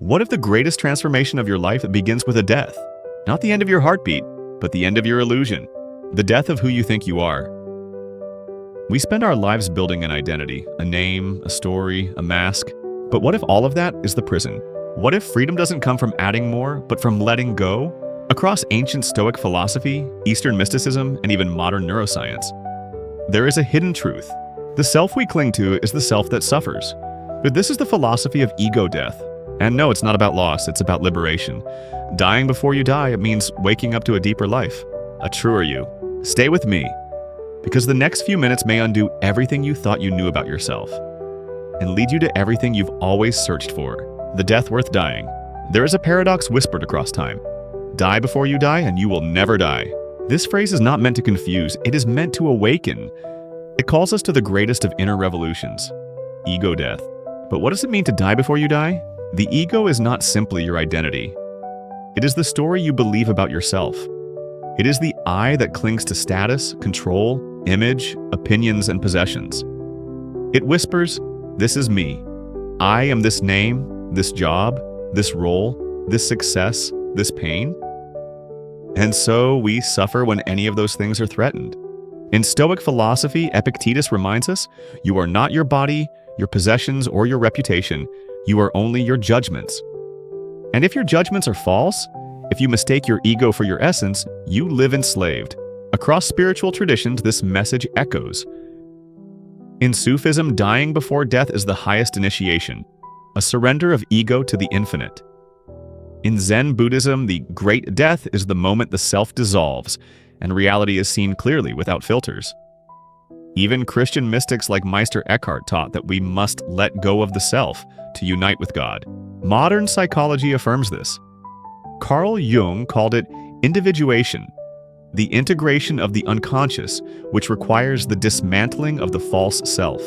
What if the greatest transformation of your life begins with a death? Not the end of your heartbeat, but the end of your illusion. The death of who you think you are. We spend our lives building an identity, a name, a story, a mask. But what if all of that is the prison? What if freedom doesn't come from adding more, but from letting go? Across ancient Stoic philosophy, Eastern mysticism, and even modern neuroscience, there is a hidden truth. The self we cling to is the self that suffers. But this is the philosophy of ego-death. And no, it's not about loss, it's about liberation. Dying before you die, it means waking up to a deeper life, a truer you. Stay with me, because the next few minutes may undo everything you thought you knew about yourself and lead you to everything you've always searched for, the death worth dying. There is a paradox whispered across time. Die before you die and you will never die. This phrase is not meant to confuse, it is meant to awaken. It calls us to the greatest of inner revolutions, ego-death. But what does it mean to die before you die? The ego is not simply your identity. It is the story you believe about yourself. It is the I that clings to status, control, image, opinions, and possessions. It whispers, "This is me. I am this name, this job, this role, this success, this pain." And so we suffer when any of those things are threatened. In Stoic philosophy, Epictetus reminds us, you are not your body, your possessions, or your reputation. You are only your judgments. And if your judgments are false, if you mistake your ego for your essence, you live enslaved. Across spiritual traditions, this message echoes. In Sufism, dying before death is the highest initiation, a surrender of ego to the infinite. In Zen Buddhism, the great death is the moment the self dissolves, and reality is seen clearly without filters. Even Christian mystics like Meister Eckhart taught that we must let go of the self to unite with God. Modern psychology affirms this. CarlJung called it individuation, the integration of the unconscious, which requires the dismantling of the false self.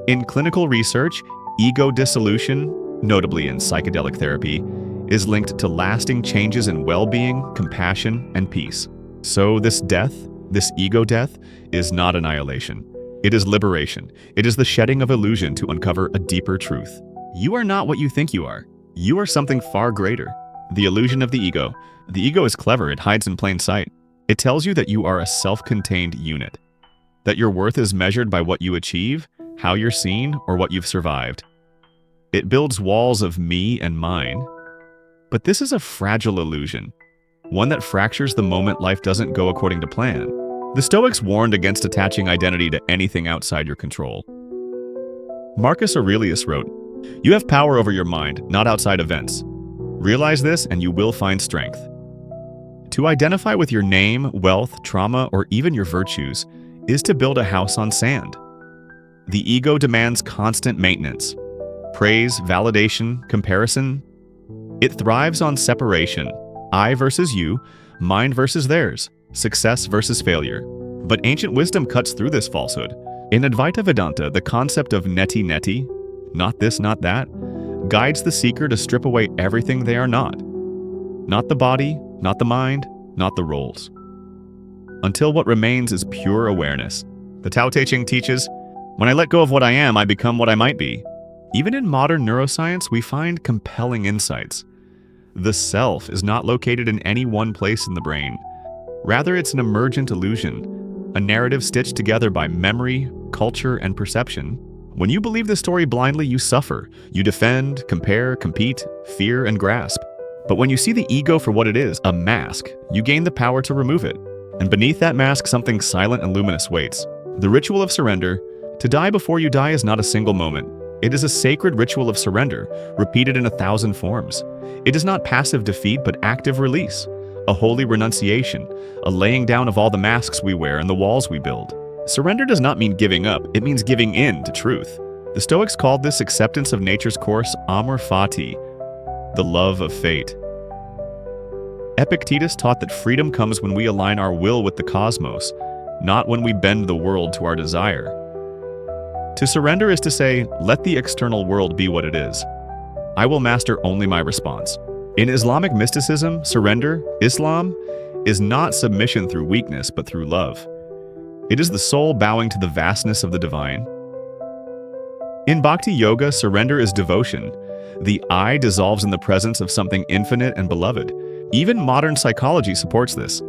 In clinical research, ego dissolution, notably in psychedelic therapy, is linked to lasting changes in well-being, compassion, and peace. So this death, this ego death, is not annihilation. It is liberation. It is the shedding of illusion to uncover a deeper truth. You are not what you think you are. You are something far greater. The illusion of the ego. The ego is clever, it hides in plain sight. It tells you that you are a self-contained unit, that your worth is measured by what you achieve, how you're seen, or what you've survived. It builds walls of me and mine. But this is a fragile illusion, one that fractures the moment life doesn't go according to plan. The Stoics warned against attaching identity to anything outside your control. Marcus Aurelius wrote, "You have power over your mind, not outside events. Realize this and you will find strength." To identify with your name, wealth, trauma, or even your virtues is to build a house on sand. The ego demands constant maintenance. Praise, validation, comparison. It thrives on separation. I versus you, mine versus theirs, success versus failure. But ancient wisdom cuts through this falsehood. In Advaita Vedanta, the concept of neti, not this, not that, guides the seeker to strip away everything they are not. Not the body, not the mind, not the roles. Until what remains is pure awareness. The Tao Te Ching teaches, when I let go of what I am, I become what I might be. Even in modern neuroscience, we find compelling insights. The self is not located in any one place in the brain. Rather, it's an emergent illusion, a narrative stitched together by memory, culture, and perception. When you believe the story blindly, you suffer. You defend, compare, compete, fear, and grasp. But when you see the ego for what it is, a mask, you gain the power to remove it. And beneath that mask, something silent and luminous waits. The ritual of surrender. To die before you die is not a single moment. It is a sacred ritual of surrender, repeated in 1,000 forms. It is not passive defeat, but active release. A holy renunciation, a laying down of all the masks we wear and the walls we build. Surrender does not mean giving up, it means giving in to truth. The Stoics called this acceptance of nature's course amor fati, the love of fate. Epictetus taught that freedom comes when we align our will with the cosmos, not when we bend the world to our desire. To surrender is to say, let the external world be what it is. I will master only my response. In Islamic mysticism, surrender, Islam, is not submission through weakness, but through love. It is the soul bowing to the vastness of the divine. In Bhakti Yoga, surrender is devotion. The I dissolves in the presence of something infinite and beloved. Even modern psychology supports this.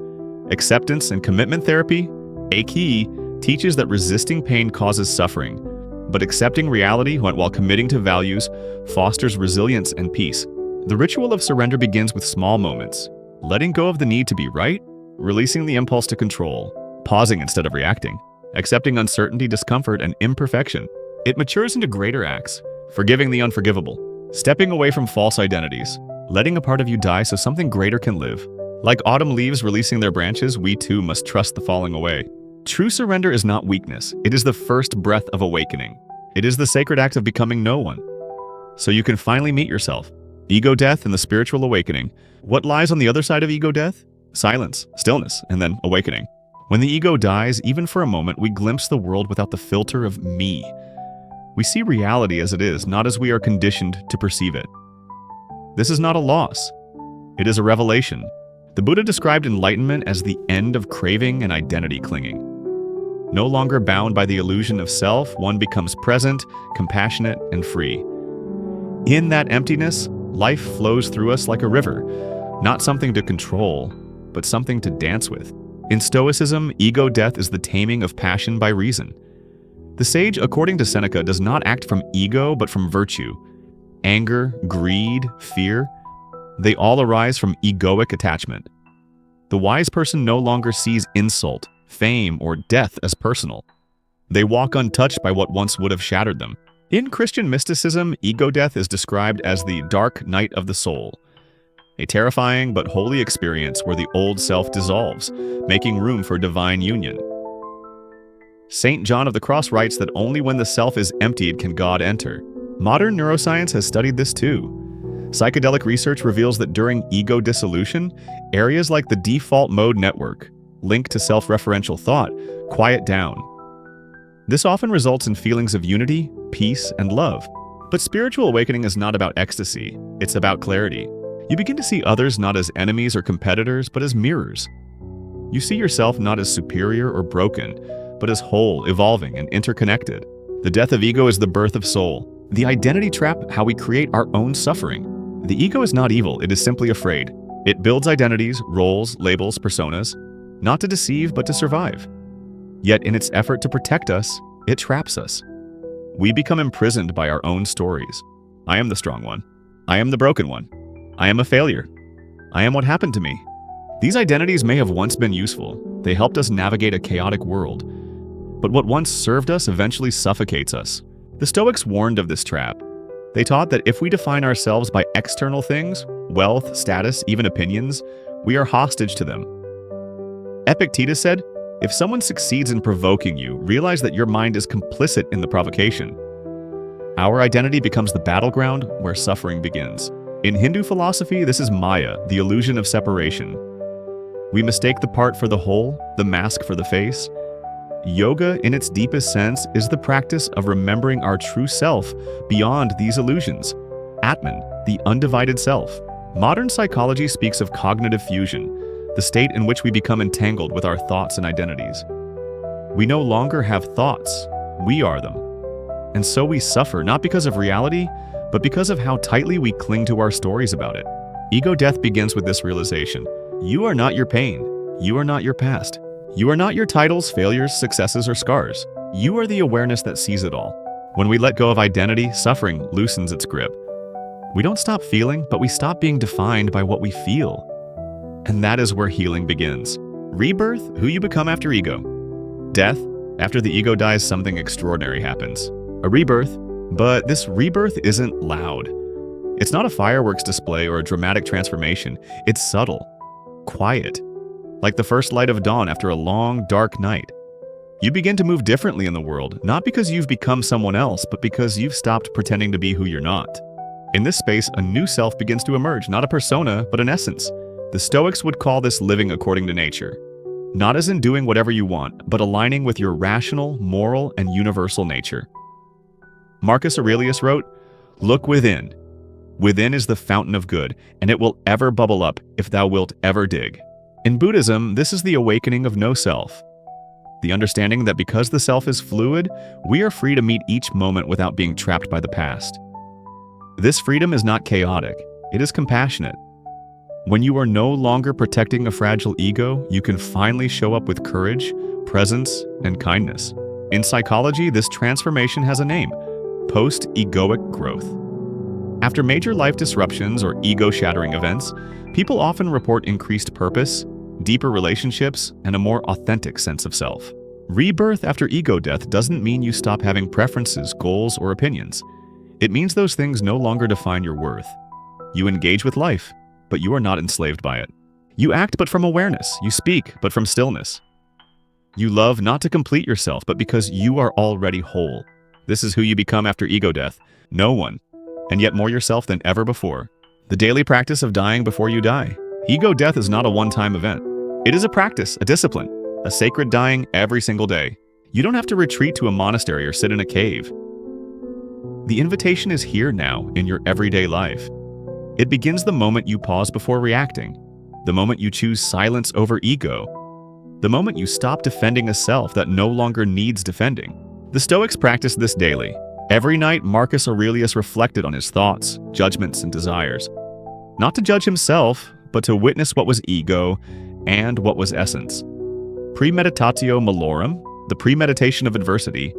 Acceptance and commitment therapy, AKE, teaches that resisting pain causes suffering, but accepting reality while committing to values fosters resilience and peace. The ritual of surrender begins with small moments, letting go of the need to be right, releasing the impulse to control, pausing instead of reacting, accepting uncertainty, discomfort, and imperfection. It matures into greater acts, forgiving the unforgivable, stepping away from false identities, letting a part of you die so something greater can live. Like autumn leaves releasing their branches, we too must trust the falling away. True surrender is not weakness. It is the first breath of awakening. It is the sacred act of becoming no one. So you can finally meet yourself. Ego death and the spiritual awakening. What lies on the other side of ego death? Silence, stillness, and then awakening. When the ego dies, even for a moment, we glimpse the world without the filter of me. We see reality as it is, not as we are conditioned to perceive it. This is not a loss. It is a revelation. The Buddha described enlightenment as the end of craving and identity clinging. No longer bound by the illusion of self, one becomes present, compassionate, and free. In that emptiness, life flows through us like a river, not something to control, but something to dance with. In Stoicism, ego death is the taming of passion by reason. The sage, according to Seneca, does not act from ego, but from virtue. Anger, greed, fear, they all arise from egoic attachment. The wise person no longer sees insult, fame, or death as personal. They walk untouched by what once would have shattered them. In Christian mysticism, ego death is described as the dark night of the soul, a terrifying but holy experience where the old self dissolves, making room for divine union. St. John of the Cross writes that only when the self is emptied can God enter. Modern neuroscience has studied this too. Psychedelic research reveals that during ego dissolution, areas like the default mode network, linked to self-referential thought, quiet down. This often results in feelings of unity, peace, and love. But spiritual awakening is not about ecstasy, it's about clarity. You begin to see others not as enemies or competitors, but as mirrors. You see yourself not as superior or broken, but as whole, evolving, and interconnected. The death of ego is the birth of soul. The identity trap, how we create our own suffering. The ego is not evil, it is simply afraid. It builds identities, roles, labels, personas, not to deceive, but to survive. Yet in its effort to protect us, it traps us. We become imprisoned by our own stories. I am the strong one. I am the broken one. I am a failure. I am what happened to me. These identities may have once been useful. They helped us navigate a chaotic world. But what once served us eventually suffocates us. The Stoics warned of this trap. They taught that if we define ourselves by external things, wealth, status, even opinions, we are hostage to them. Epictetus said, if someone succeeds in provoking you, realize that your mind is complicit in the provocation. Our identity becomes the battleground where suffering begins. In Hindu philosophy, this is Maya, the illusion of separation. We mistake the part for the whole, the mask for the face. Yoga, in its deepest sense, is the practice of remembering our true self beyond these illusions. Atman, the undivided self. Modern psychology speaks of cognitive fusion, the state in which we become entangled with our thoughts and identities. We no longer have thoughts, we are them. And so we suffer not because of reality, but because of how tightly we cling to our stories about it. Ego death begins with this realization. You are not your pain. You are not your past. You are not your titles, failures, successes, or scars. You are the awareness that sees it all. When we let go of identity, suffering loosens its grip. We don't stop feeling, but we stop being defined by what we feel. And that is where healing begins. Rebirth, who you become after ego. Death, after the ego dies, something extraordinary happens. A rebirth, but this rebirth isn't loud. It's not a fireworks display or a dramatic transformation. It's subtle, quiet. Like the first light of dawn after a long, dark night. You begin to move differently in the world, not because you've become someone else, but because you've stopped pretending to be who you're not. In this space, a new self begins to emerge, not a persona, but an essence. The Stoics would call this living according to nature. Not as in doing whatever you want, but aligning with your rational, moral, and universal nature. Marcus Aurelius wrote, "Look within. Within is the fountain of good, and it will ever bubble up if thou wilt ever dig." In Buddhism, this is the awakening of no self. The understanding that because the self is fluid, we are free to meet each moment without being trapped by the past. This freedom is not chaotic, it is compassionate. When you are no longer protecting a fragile ego, you can finally show up with courage, presence, and kindness. In psychology, this transformation has a name: post-egoic growth. After major life disruptions or ego-shattering events, people often report increased purpose, deeper relationships, and a more authentic sense of self. Rebirth after ego death doesn't mean you stop having preferences, goals, or opinions. It means those things no longer define your worth. You engage with life, but you are not enslaved by it. You act but from awareness. You speak but from stillness. You love not to complete yourself, but because you are already whole. This is who you become after ego death. No one, and yet more yourself than ever before. The daily practice of dying before you die. Ego death is not a one-time event. It is a practice, a discipline, a sacred dying every single day. You don't have to retreat to a monastery or sit in a cave. The invitation is here now in your everyday life. It begins the moment you pause before reacting, the moment you choose silence over ego, the moment you stop defending a self that no longer needs defending. The Stoics practiced this daily. Every night, Marcus Aurelius reflected on his thoughts, judgments, and desires. Not to judge himself, but to witness what was ego and what was essence. Premeditatio malorum, the premeditation of adversity,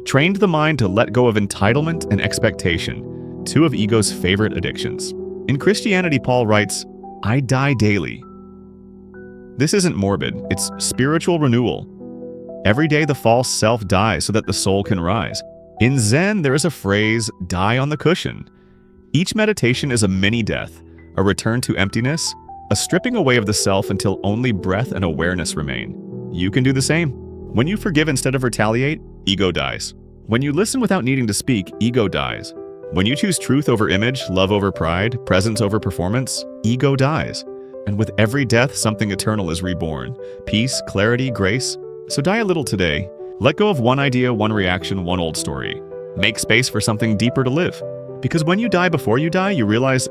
trained the mind to let go of entitlement and expectation, two of ego's favorite addictions. In Christianity, Paul writes, "I die daily." This isn't morbid, it's spiritual renewal. Every day the false self dies so that the soul can rise. In Zen, there is a phrase, "die on the cushion." Each meditation is a mini-death, a return to emptiness, a stripping away of the self until only breath and awareness remain. You can do the same. When you forgive instead of retaliate, ego dies. When you listen without needing to speak, ego dies. When you choose truth over image, love over pride, presence over performance, ego dies. And with every death, something eternal is reborn. Peace, clarity, grace. So die a little today. Let go of one idea, one reaction, one old story. Make space for something deeper to live. Because when you die before you die, you realize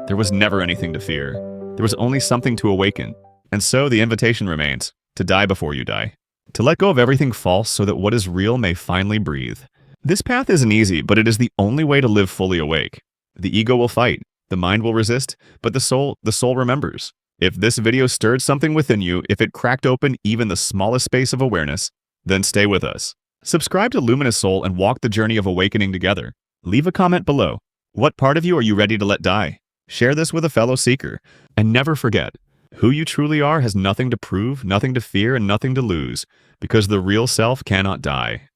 there was never anything to fear. There was only something to awaken. And so the invitation remains, to die before you die. To let go of everything false so that what is real may finally breathe. This path isn't easy, but it is the only way to live fully awake. The ego will fight, the mind will resist, but the soul remembers. If this video stirred something within you, if it cracked open even the smallest space of awareness, then stay with us. Subscribe to Luminous Soul and walk the journey of awakening together. Leave a comment below. What part of you are you ready to let die? Share this with a fellow seeker. And never forget, who you truly are has nothing to prove, nothing to fear, and nothing to lose, because the real self cannot die.